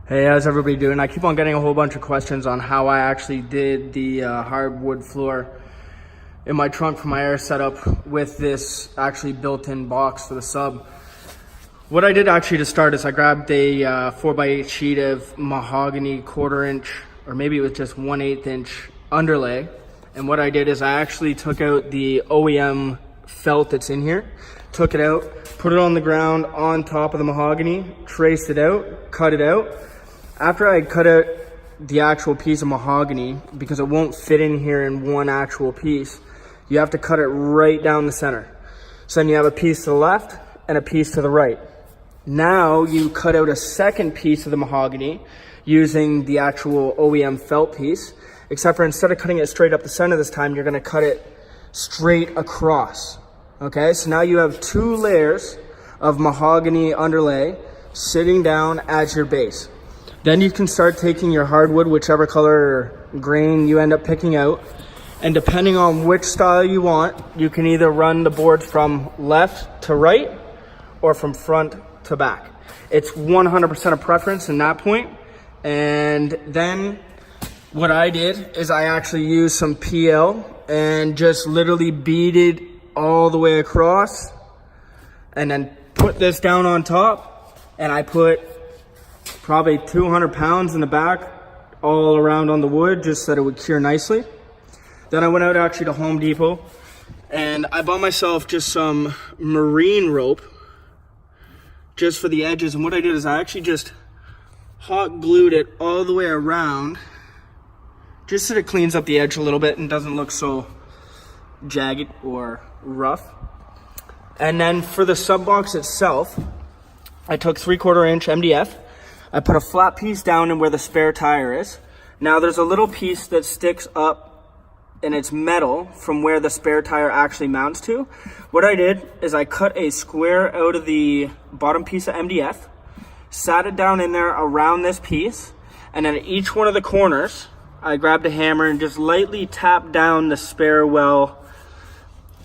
Hey, how's everybody doing? I keep on getting a whole bunch of questions on how I actually did the hardwood floor in my trunk for my air setup with this actually built-in box for the sub. What I did actually to start is I grabbed a 4x8 sheet of mahogany 1/4 inch, or maybe it was just 1/8 inch underlay. And what I did is I actually took out the OEM felt that's in here, took it out, put it on the ground on top of the mahogany, traced it out, cut it out. After I cut out the actual piece of mahogany, because it won't fit in here in one actual piece, you have to cut it right down the center. So then you have a piece to the left and a piece to the right. Now you cut out a second piece of the mahogany using the actual OEM felt piece, except for instead of cutting it straight up the center this time, you're gonna cut it straight across. Okay, so now you have 2 layers of mahogany underlay sitting down as your base. Then you can start taking your hardwood, whichever color or grain you end up picking out. And depending on which style you want, you can either run the boards from left to right or from front to back. It's 100% a preference in that point. And then what I did is I actually used some PL and just literally beaded all the way across and then put this down on top, and I put probably 200 pounds in the back all around on the wood just so that it would cure nicely. Then I went out actually to Home Depot and I bought myself just some marine rope just for the edges. And what I did is I actually just hot glued it all the way around just so that it cleans up the edge a little bit and doesn't look so jagged or rough. And then for the sub box itself, I took 3/4 inch MDF. I put a flat piece down in where the spare tire is. Now there's a little piece that sticks up and it's metal from where the spare tire actually mounts to. What I did is I cut a square out of the bottom piece of MDF, sat it down in there around this piece, and then at each one of the corners, I grabbed a hammer and just lightly tapped down the spare well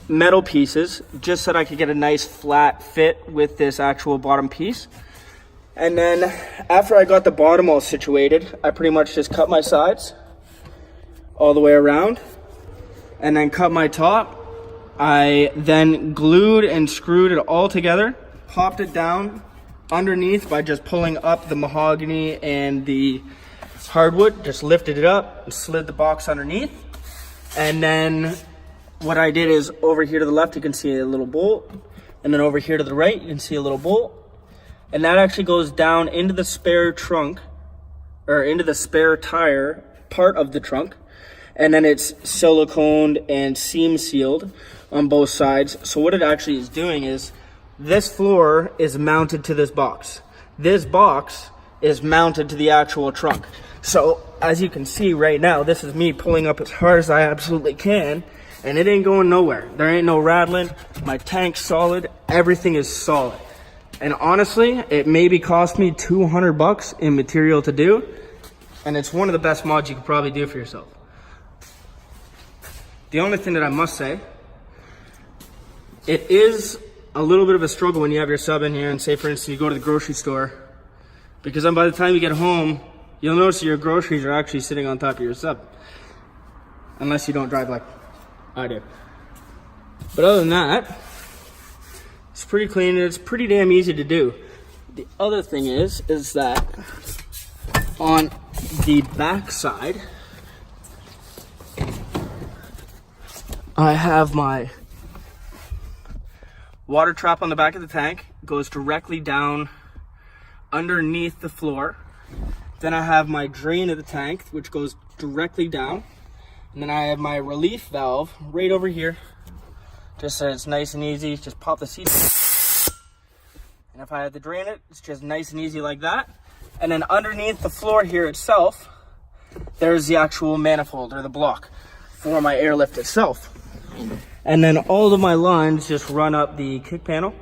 metal pieces just so that I could get a nice flat fit with this actual bottom piece. And then after I got the bottom all situated, I pretty much just cut my sides all the way around and then cut my top. I then glued and screwed it all together, popped it down underneath by just pulling up the mahogany and the hardwood, just lifted it up and slid the box underneath. And then what I did is over here to the left, you can see a little bolt. And then over here to the right, you can see a little bolt. And that actually goes down into the spare trunk, or into the spare tire part of the trunk. And then it's siliconed and seam sealed on both sides. So what it actually is doing is this floor is mounted to this box. This box is mounted to the actual trunk. So as you can see right now, this is me pulling up as hard as I absolutely can, and it ain't going nowhere. There ain't no rattling. My tank's solid. Everything is solid. And honestly, it maybe cost me 200 bucks in material to do, and it's one of the best mods you could probably do for yourself. The only thing that I must say, it is a little bit of a struggle when you have your sub in here and say, for instance, you go to the grocery store, because then by the time you get home, you'll notice your groceries are actually sitting on top of your sub, unless you don't drive like I do. But other than that, it's pretty clean and it's pretty damn easy to do. The other thing is that on the back side, I have my water trap on the back of the tank. It goes directly down underneath the floor. Then I have my drain of the tank, which goes directly down. And then I have my relief valve right over here, just so it's nice and easy. Just pop the seat. And if I had to drain it, it's just nice and easy like that. And then underneath the floor here itself, there's the actual manifold or the block for my airlift itself. And then all of my lines just run up the kick panel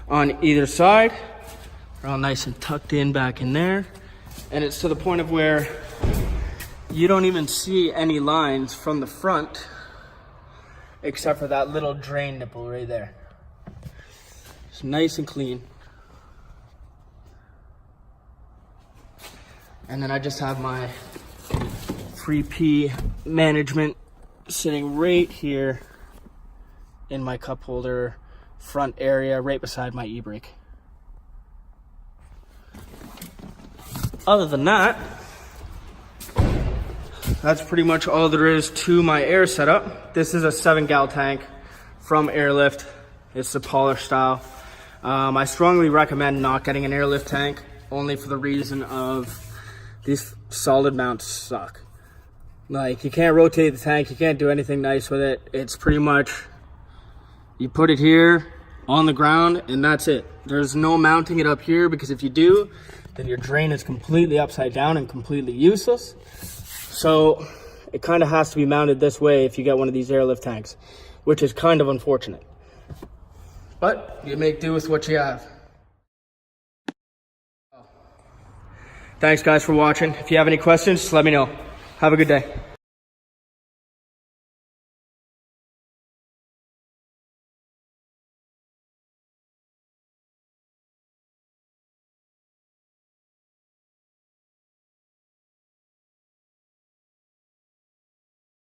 on either side. They're all nice and tucked in back in there. And it's to the point of where you don't even see any lines from the front except for that little drain nipple right there. It's nice and clean. And then I just have my free pee management sitting right here in my cup holder front area, right beside my e-brake. Other than that, that's pretty much all there is to my air setup. This is a 7-gal tank from Airlift. It's the polished style. I strongly recommend not getting an Airlift tank, only for the reason of these solid mounts suck. Like, you can't rotate the tank, you can't do anything nice with it. It's pretty much, you put it here on the ground and that's it. There's no mounting it up here, because if you do, then your drain is completely upside down and completely useless. So it kind of has to be mounted this way if you get one of these Airlift tanks, which is kind of unfortunate. But you make do with what you have. Thanks guys for watching. If you have any questions, just let me know. Have a good day.